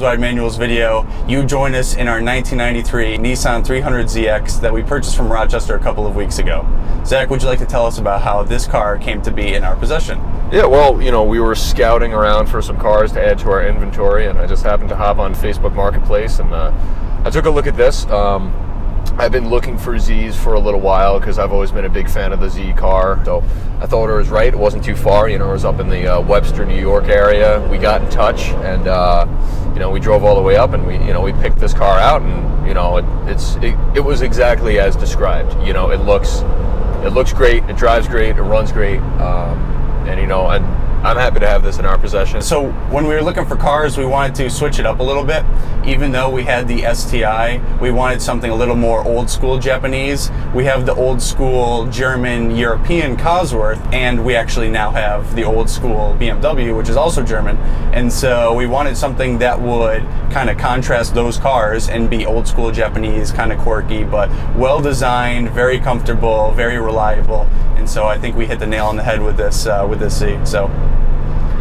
Worldwide Manuals video, you join us in our 1993 Nissan 300ZX that we purchased from Rochester a couple of weeks ago. Zach, would you like to tell us about how this car came to be in our possession? Yeah, well, you know, we were scouting around for some cars to add to our inventory, and I just happened to hop on Facebook Marketplace, and I took a look at this. I've been looking for Zs for a little while because I've always been a big fan of the Z car. So I thought it was right. It wasn't too far. You know, it was up in the Webster, New York area. We got in touch, and you know, we drove all the way up, and we picked this car out, and you know, it was exactly as described. You know, it looks great. It drives great. It runs great. And you know, I'm happy to have this in our possession. So when we were looking for cars, we wanted to switch it up a little bit. Even though we had the STI, we wanted something a little more old school Japanese. We have the old school German European Cosworth, and we actually now have the old school BMW, which is also German. And so we wanted something that would kind of contrast those cars and be old school Japanese, kind of quirky, but well designed, very comfortable, very reliable. And so I think we hit the nail on the head with this Z.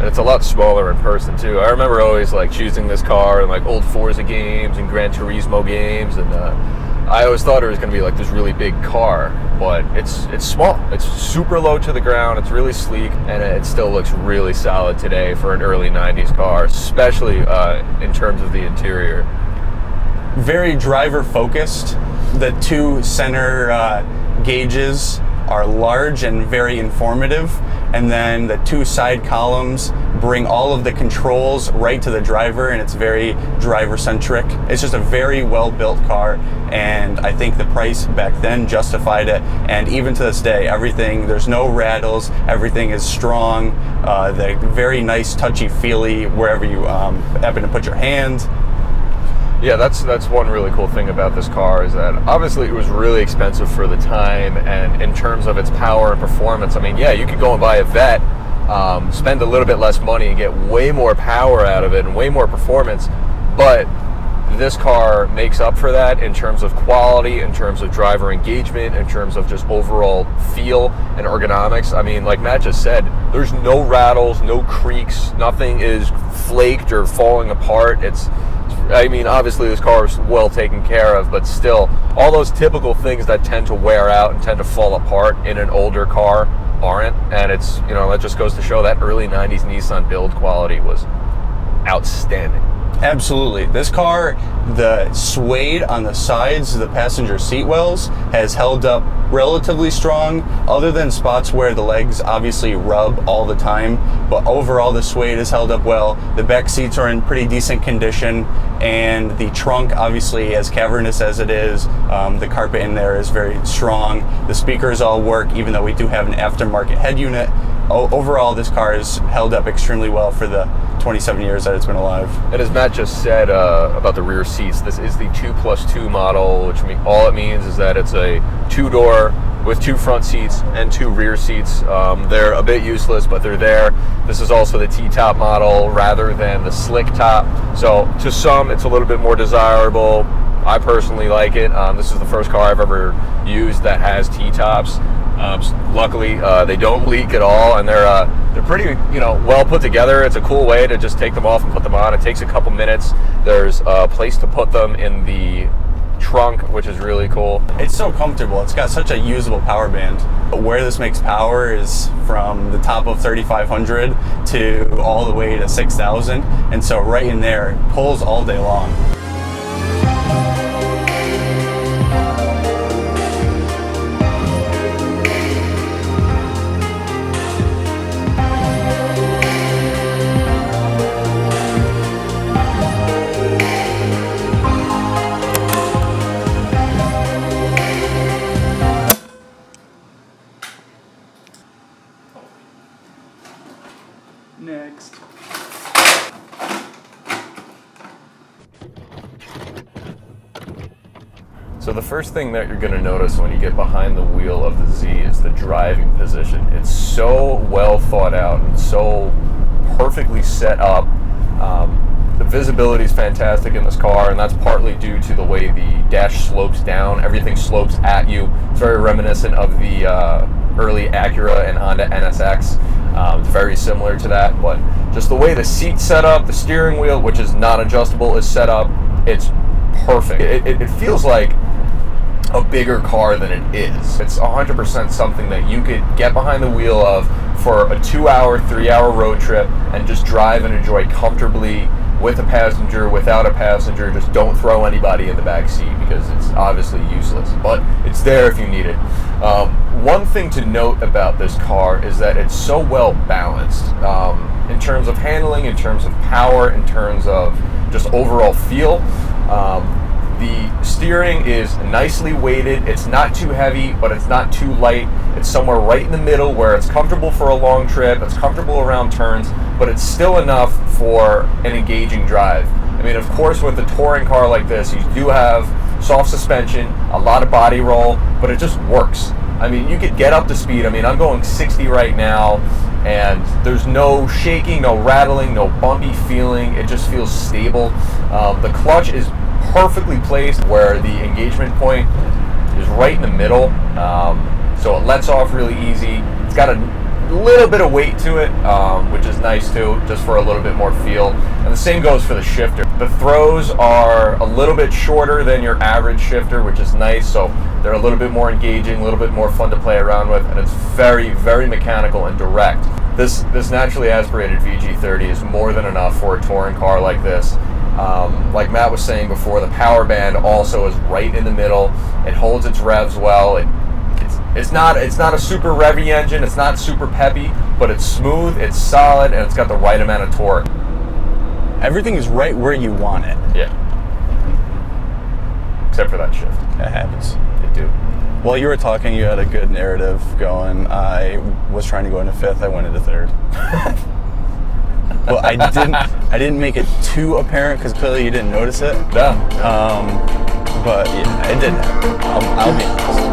And it's a lot smaller in person too. I remember always like choosing this car in like old Forza games and Gran Turismo games, and I always thought it was going to be like this really big car, but it's small. It's super low to the ground. It's really sleek, and it still looks really solid today for an early 90s car, especially in terms of the interior. Very driver focused. The two center gauges are large and very informative, and then the two side columns bring all of the controls right to the driver, and it's very driver-centric. It's just a very well-built car, and I think the price back then justified it, and even to this day, there's no rattles, everything is strong, the very nice touchy-feely wherever you happen to put your hand. Yeah, that's one really cool thing about this car is that obviously it was really expensive for the time, and in terms of its power and performance, I mean, yeah, you could go and buy a Vet, spend a little bit less money and get way more power out of it and way more performance, but this car makes up for that in terms of quality, in terms of driver engagement, in terms of just overall feel and ergonomics. I mean, like Matt just said, there's no rattles, no creaks, nothing is flaked or falling apart. I mean, obviously this car is well taken care of, but still, all those typical things that tend to wear out and tend to fall apart in an older car aren't. And it's, you know, that just goes to show that early 90s Nissan build quality was outstanding. Absolutely. This car, the suede on the sides of the passenger seat wells has held up relatively strong, other than spots where the legs obviously rub all the time, but overall the suede has held up well. The back seats are in pretty decent condition, and the trunk, obviously as cavernous as it is, the carpet in there is very strong. The speakers all work, even though we do have an aftermarket head unit. Overall, this car has held up extremely well for the 27 years that it's been alive. And as Matt just said about the rear seats, this is the 2+2 model, which all it means is that it's a two-door with two front seats and two rear seats. They're a bit useless, but they're there. This is also the T-top model rather than the slick top. So to some, it's a little bit more desirable. I personally like it. This is the first car I've ever used that has T-tops. Luckily, they don't leak at all, and they're pretty, you know, well put together. It's a cool way to just take them off and put them on. It takes a couple minutes. There's a place to put them in the trunk, which is really cool. It's so comfortable. It's got such a usable power band. But where this makes power is from the top of 3,500 to all the way to 6,000, and so right in there, it pulls all day long. Next. So the first thing that you're going to notice when you get behind the wheel of the Z is the driving position. It's so well thought out and so perfectly set up. The visibility is fantastic in this car, and that's partly due to the way the dash slopes down. Everything slopes at you. It's very reminiscent of the early Acura and Honda NSX. It's very similar to that, but just the way the seat's set up, the steering wheel, which is not adjustable, is set up, it's perfect. It feels like a bigger car than it is. It's 100% something that you could get behind the wheel of for a 2-hour, 3-hour road trip and just drive and enjoy comfortably with a passenger, without a passenger. Just don't throw anybody in the back seat because it's obviously useless, but it's there if you need it. One thing to note about this car is that it's so well balanced in terms of handling, in terms of power, in terms of just overall feel. The steering is nicely weighted. It's not too heavy, but it's not too light. It's somewhere right in the middle where it's comfortable for a long trip, it's comfortable around turns, but it's still enough for an engaging drive. I mean, of course, with a touring car like this, you do have soft suspension, a lot of body roll, but it just works. I mean, you could get up to speed. I mean, I'm going 60 right now, and there's no shaking, no rattling, no bumpy feeling. It just feels stable. The clutch is perfectly placed where the engagement point is right in the middle, so it lets off really easy. It's got a little bit of weight to it, which is nice too, just for a little bit more feel. And the same goes for the shifter. The throws are a little bit shorter than your average shifter, which is nice, so they're a little bit more engaging, a little bit more fun to play around with, and it's very, very mechanical and direct. This naturally aspirated VG30 is more than enough for a touring car like this. Like Matt was saying before, the power band also is right in the middle. It holds its revs well. It's not a super revvy engine. It's not super peppy, but it's smooth, it's solid, and it's got the right amount of torque. Everything is right where you want it. Yeah. Except for that shift. It happens. It do. While you were talking, you had a good narrative going. I was trying to go into fifth. I went into third. Well, I didn't make it too apparent because clearly you didn't notice it. No. But yeah, it did happen. I'll be honest.